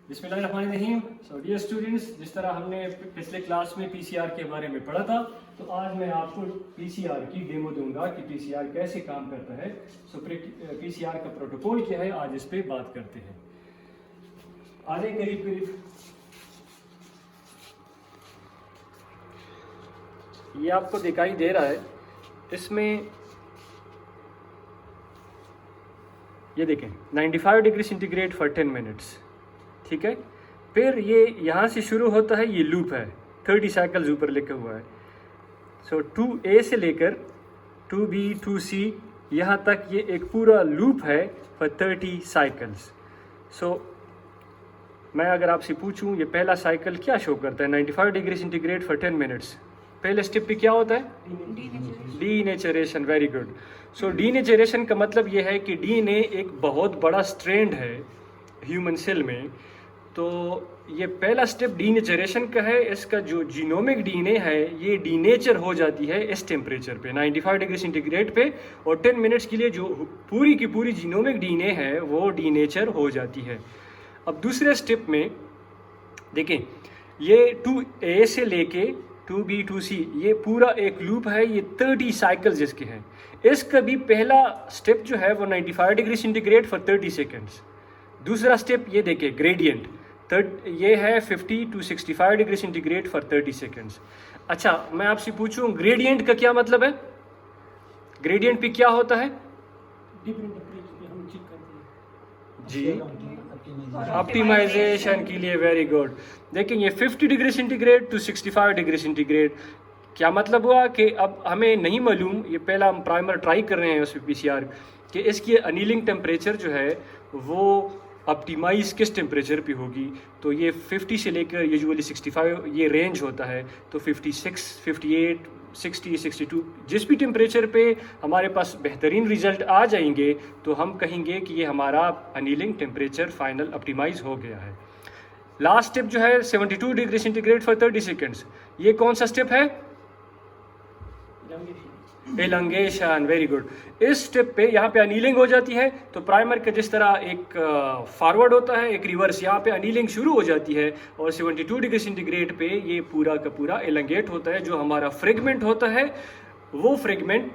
बिस्मिल्लाहिर्रहमानिर्रहीम। So dear students, जिस तरह हमने पिछले क्लास में पीसीआर के बारे में पढ़ा था, तो आज मैं आपको पीसीआर की डेमो दूंगा कि पीसीआर कैसे काम करता है। सो पीसीआर का प्रोटोकॉल क्या है, आज इस पे बात करते हैं। आधे करीब करीब ये आपको दिखाई दे रहा है, इसमें ये देखें 95 डिग्री सेंटीग्रेड फॉर 10 मिनट्स, ठीक है। फिर ये यहाँ से शुरू होता है, ये लूप है, 30 साइकिल्स ऊपर लिखा हुआ है। सो 2A से लेकर 2B 2C यहाँ तक ये एक पूरा लूप है फॉर 30 साइकिल्स। सो मैं अगर आपसे पूछूं ये पहला साइकिल क्या शो करता है, 95 डिग्री सेंटीग्रेड फॉर 10 मिनट्स, पहले स्टेप पे क्या होता है? Denaturation. Very good. So denaturation का मतलब ये है कि डीएनए एक बहुत बड़ा स्ट्रैंड है ह्यूमन सेल में। तो ये पहला स्टेप डीनेचरेशन का है। इसका जो जीनोमिक डीएनए है ये डीनेचर हो जाती है इस टेम्परेचर पे 95 डिग्री सेंटीग्रेड पे, और 10 मिनट्स के लिए जो पूरी की पूरी जीनोमिक डीएनए है वो डीनेचर हो जाती है। अब दूसरे स्टेप में देखें, ये 2A से लेके 2B 2C ये पूरा एक लूप है, ये 30 साइकिल्स इसके हैं। इसका भी पहला स्टेप जो है वो 95 डिग्री सेंटीग्रेड फॉर 30 सेकेंड्स। दूसरा स्टेप ये देखिए ग्रेडियंट, ये है 50 to 65 degree centigrade for 30 seconds. अच्छा, मैं आपसे पूछूं ग्रेडियंट का क्या मतलब है? ग्रेडियंट पे क्या होता है जी? ऑप्टिमाइजेशन के लिए। Very good. देखिए ये 50 degree centigrade to 65 degree centigrade, क्या मतलब हुआ कि अब हमें नहीं मालूम, ये पहला हम प्राइमर ट्राई कर रहे हैं उस पीसीआर कि इसकी अनीलिंग टेम्परेचर जो है वो ऑप्टिमाइज किस टेम्परेचर पे होगी। तो ये 50 से लेकर यूजुअली 65 ये रेंज होता है। तो 56, 58, 60, 62 जिस भी टेम्परेचर पे हमारे पास बेहतरीन रिजल्ट आ जाएंगे तो हम कहेंगे कि ये हमारा अनीलिंग टेम्परेचर फाइनल ऑप्टिमाइज हो गया है। लास्ट स्टेप जो है 72 डिग्री सेंटीग्रेड फॉर 30 सेकेंड्स, ये कौन सा स्टेप है? एलंगेशन। Very good. इस स्टेप पे यहाँ पे अनीलिंग हो जाती है। तो प्राइमर का जिस तरह एक फॉरवर्ड होता है, एक रिवर्स, यहाँ पे अनीलिंग शुरू हो जाती है और 72 डिग्री सेंटीग्रेड पे ये पूरा का पूरा एलंगेट होता है। जो हमारा फ्रेगमेंट होता है वो फ्रेगमेंट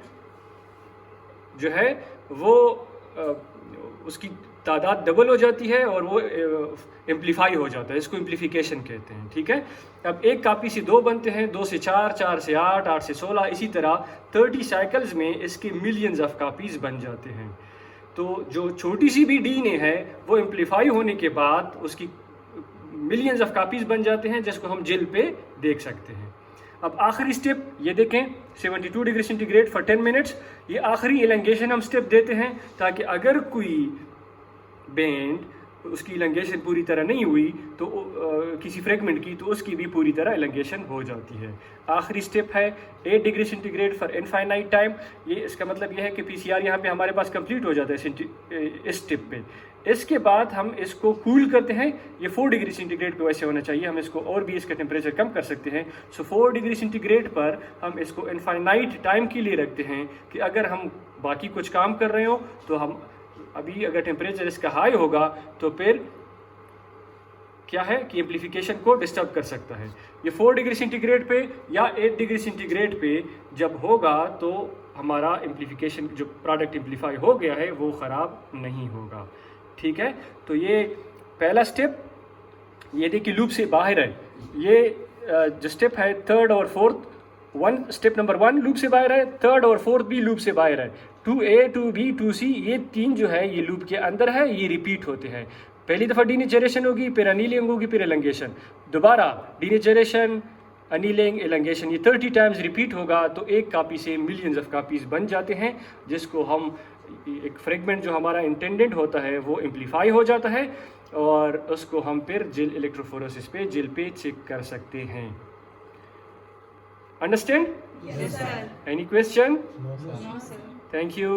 जो है वो उसकी तादाद डबल हो जाती है और वो एम्पलीफाई हो जाता है। इसको एम्पलीफिकेशन कहते हैं, ठीक है। अब एक कापी से 2 बनते हैं, 2 से 4, 4 से 8, 8 से 16, इसी तरह 30 साइकिल्स में इसके मिलियंस ऑफ कापीज बन जाते हैं। तो जो छोटी सी भी डीएनए है वो एम्पलीफाई होने के बाद उसकी मिलियंस ऑफ कापीज बन जाते हैं, जिसको हम जेल पे देख सकते हैं। अब आखिरी स्टेप ये देखें 72 डिग्री सेंटीग्रेड फॉर 10 मिनट्स, ये आखिरी एलंगेशन हम स्टेप देते हैं ताकि अगर कोई बेंड उसकी एलंगेशन पूरी तरह नहीं हुई तो किसी फ्रेगमेंट की, तो उसकी भी पूरी तरह एलंगेशन हो जाती है। आखिरी स्टेप है 8 degree centigrade for infinite time. ये इसका मतलब यह है कि पीसीआर यहाँ पे हमारे पास कंप्लीट हो जाता है इस स्टेप पे। इसके बाद हम इसको कूल करते हैं। ये 4 डिग्री सेंटीग्रेड पे वैसे होना चाहिए, हम इसको और भी इसका टेम्परेचर कम कर सकते हैं। सो 4 डिग्री सेंटीग्रेड पर हम इसको इनफाइनाइट टाइम के लिए रखते हैं कि अगर हम बाकी कुछ काम कर रहे हो तो हम अभी अगर टेम्परेचर इसका हाई होगा तो फिर क्या है कि एम्पलीफिकेशन को डिस्टर्ब कर सकता है। ये 4 डिग्री सेंटीग्रेड पे या 8 डिग्री सेंटीग्रेड पे जब होगा तो हमारा एम्पलीफिकेशन जो प्रोडक्ट एम्पलीफाई हो गया है वो ख़राब नहीं होगा, ठीक है। तो ये पहला स्टेप, ये देखिए लूप से बाहर है। ये जो स्टेप है 3rd और 4th, स्टेप नंबर 1 लूप से बाहर है, 3rd और 4th भी लूप से बाहर है। 2A 2B 2C ये 3 जो है ये लूप के अंदर है, ये रिपीट होते हैं। पहली दफ़ा डीनेचरेशन होगी, फिर अनीलिंग होगी, फिर एलंगेशन, दोबारा डीनेचरेशन, अनीलिंग, एलंगेशन, ये 30 टाइम्स रिपीट होगा। तो एक कापी से मिलियंस ऑफ कापीज बन जाते हैं, जिसको हम एक फ्रेगमेंट जो हमारा इंटेंडेंट होता है वो एम्पलीफाई हो जाता है और उसको हम फिर जेल इलेक्ट्रोफोरेसिस पे जेल पे चेक कर सकते हैं। Understand? Yes, sir. Any question? No, sir. Thank you.